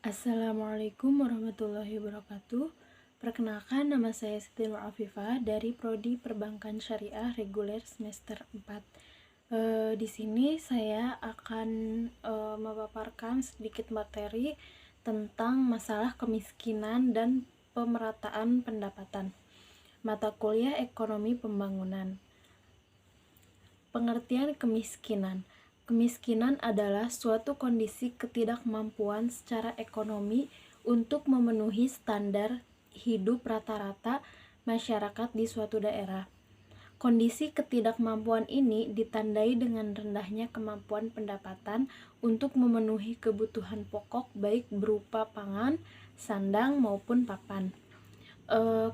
Assalamualaikum warahmatullahi wabarakatuh. Perkenalkan, nama saya Siti Nur Afifah dari Prodi Perbankan Syariah Reguler semester 4. Di sini saya akan memaparkan sedikit materi tentang masalah kemiskinan dan pemerataan pendapatan. Mata kuliah Ekonomi Pembangunan. Pengertian kemiskinan. Kemiskinan adalah suatu kondisi ketidakmampuan secara ekonomi untuk memenuhi standar hidup rata-rata masyarakat di suatu daerah. Kondisi ketidakmampuan ini ditandai dengan rendahnya kemampuan pendapatan untuk memenuhi kebutuhan pokok baik berupa pangan, sandang maupun papan.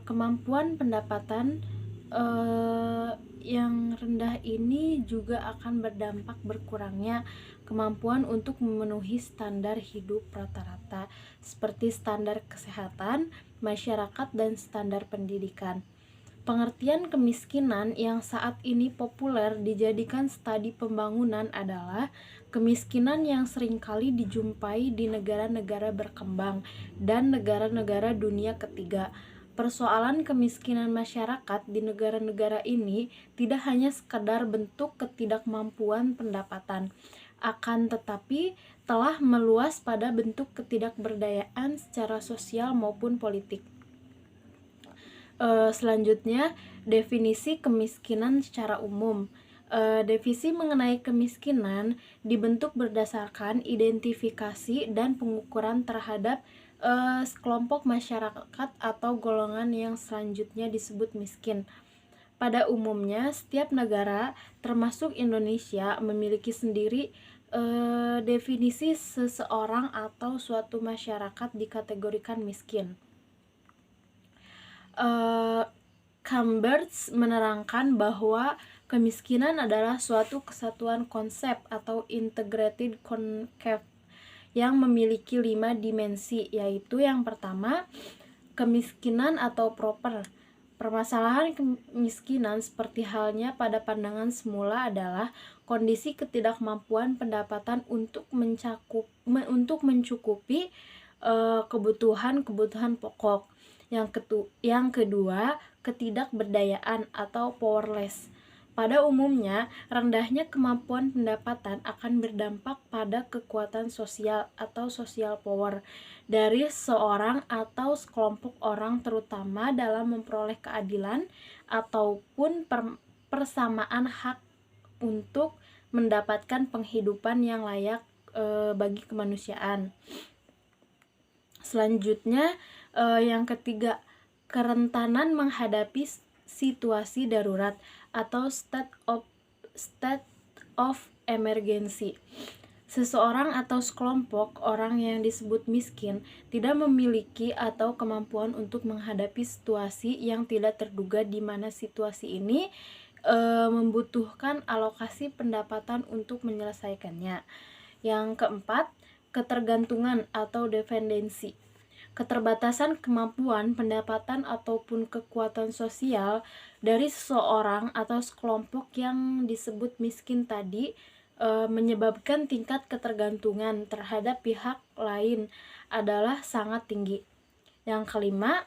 Kemampuan pendapatan yang rendah ini juga akan berdampak berkurangnya kemampuan untuk memenuhi standar hidup rata-rata seperti standar kesehatan masyarakat dan standar pendidikan. Pengertian kemiskinan yang saat ini populer dijadikan studi pembangunan adalah kemiskinan yang seringkali dijumpai di negara-negara berkembang dan negara-negara dunia ketiga. Persoalan kemiskinan masyarakat di negara-negara ini tidak hanya sekadar bentuk ketidakmampuan pendapatan, akan tetapi telah meluas pada bentuk ketidakberdayaan secara sosial maupun politik. Selanjutnya, definisi kemiskinan secara umum. Definisi mengenai kemiskinan dibentuk berdasarkan identifikasi dan pengukuran terhadap sekelompok masyarakat atau golongan yang selanjutnya disebut miskin. Pada umumnya, setiap negara, termasuk Indonesia, memiliki sendiri definisi seseorang atau suatu masyarakat dikategorikan miskin. Chambers menerangkan bahwa kemiskinan adalah suatu kesatuan konsep atau integrated concept yang memiliki 5 dimensi, yaitu yang pertama, kemiskinan atau proper. Permasalahan kemiskinan seperti halnya pada pandangan semula adalah kondisi ketidakmampuan pendapatan untuk mencukupi kebutuhan pokok. Yang kedua, ketidakberdayaan atau powerless. Pada umumnya, rendahnya kemampuan pendapatan akan berdampak pada kekuatan sosial atau social power dari seorang atau sekelompok orang, terutama dalam memperoleh keadilan ataupun persamaan hak untuk mendapatkan penghidupan yang layak bagi kemanusiaan. Selanjutnya, yang ketiga, kerentanan menghadapi situasi darurat atau state of emergency. Seseorang atau sekelompok orang yang disebut miskin tidak memiliki atau kemampuan untuk menghadapi situasi yang tidak terduga, di mana situasi ini membutuhkan alokasi pendapatan untuk menyelesaikannya. Yang keempat, ketergantungan atau dependensi. Keterbatasan kemampuan pendapatan ataupun kekuatan sosial dari seseorang atau sekelompok yang disebut miskin tadi menyebabkan tingkat ketergantungan terhadap pihak lain adalah sangat tinggi. Yang kelima,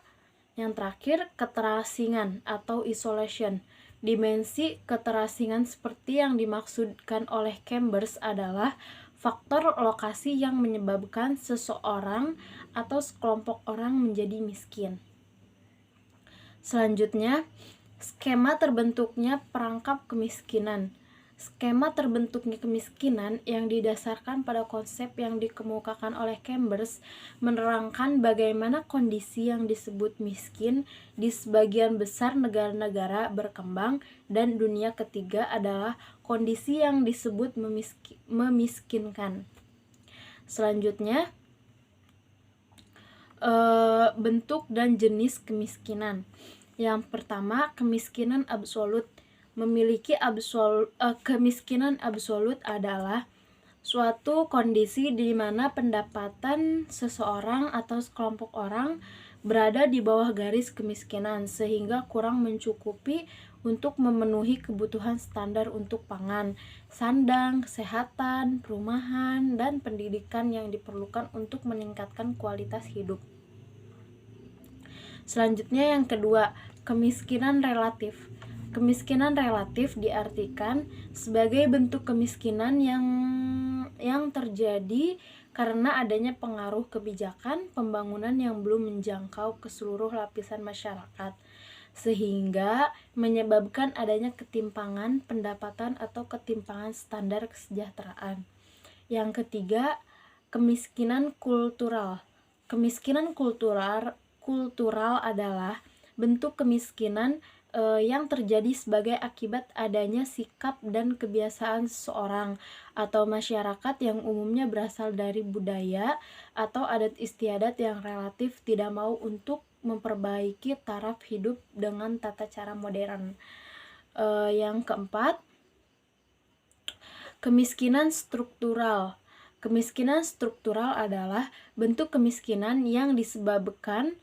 yang terakhir, keterasingan atau isolation. Dimensi keterasingan seperti yang dimaksudkan oleh Chambers adalah faktor lokasi yang menyebabkan seseorang atau sekelompok orang menjadi miskin. Selanjutnya, skema terbentuknya perangkap kemiskinan. Skema terbentuknya kemiskinan yang didasarkan pada konsep yang dikemukakan oleh Chambers menerangkan bagaimana kondisi yang disebut miskin di sebagian besar negara-negara berkembang dan dunia ketiga adalah kondisi yang disebut memiskinkan. Selanjutnya, bentuk dan jenis kemiskinan. Yang pertama, kemiskinan absolut. Kemiskinan absolut adalah suatu kondisi di mana pendapatan seseorang atau sekelompok orang berada di bawah garis kemiskinan sehingga kurang mencukupi untuk memenuhi kebutuhan standar untuk pangan, sandang, kesehatan, perumahan, dan pendidikan yang diperlukan untuk meningkatkan kualitas hidup. Selanjutnya yang kedua, kemiskinan relatif. Kemiskinan relatif diartikan sebagai bentuk kemiskinan yang terjadi karena adanya pengaruh kebijakan pembangunan yang belum menjangkau ke seluruh lapisan masyarakat, sehingga menyebabkan adanya ketimpangan pendapatan atau ketimpangan standar kesejahteraan. Yang ketiga, kemiskinan kultural. Kemiskinan kultural adalah bentuk kemiskinan yang terjadi sebagai akibat adanya sikap dan kebiasaan seseorang atau masyarakat yang umumnya berasal dari budaya atau adat istiadat yang relatif tidak mau untuk memperbaiki taraf hidup dengan tata cara modern. Yang keempat, kemiskinan struktural. Kemiskinan struktural adalah bentuk kemiskinan yang disebabkan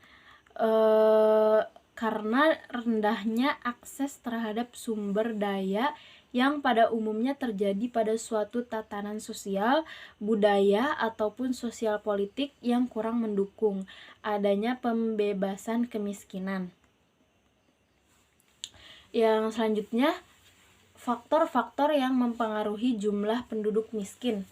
karena rendahnya akses terhadap sumber daya yang pada umumnya terjadi pada suatu tatanan sosial, budaya, ataupun sosial politik yang kurang mendukung adanya pembebasan kemiskinan. Yang selanjutnya, faktor-faktor yang mempengaruhi jumlah penduduk miskin.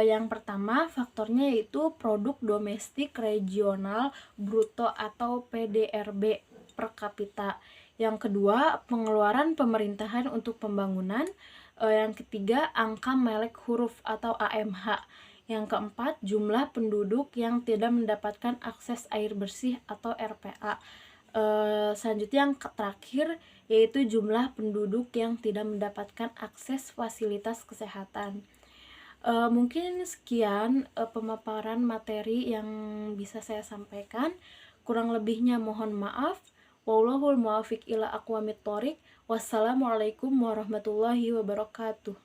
Yang pertama faktornya yaitu produk domestik regional bruto atau PDRB per kapita. Yang kedua, pengeluaran pemerintahan untuk pembangunan. Yang ketiga, angka melek huruf atau AMH. Yang keempat, jumlah penduduk yang tidak mendapatkan akses air bersih atau RPA. Selanjutnya yang terakhir yaitu jumlah penduduk yang tidak mendapatkan akses fasilitas kesehatan. Mungkin sekian pemaparan materi yang bisa saya sampaikan. Kurang lebihnya mohon maaf. Wallahul muwaffiq ila aqwamit thoriq. Wassalamualaikum warahmatullahi wabarakatuh.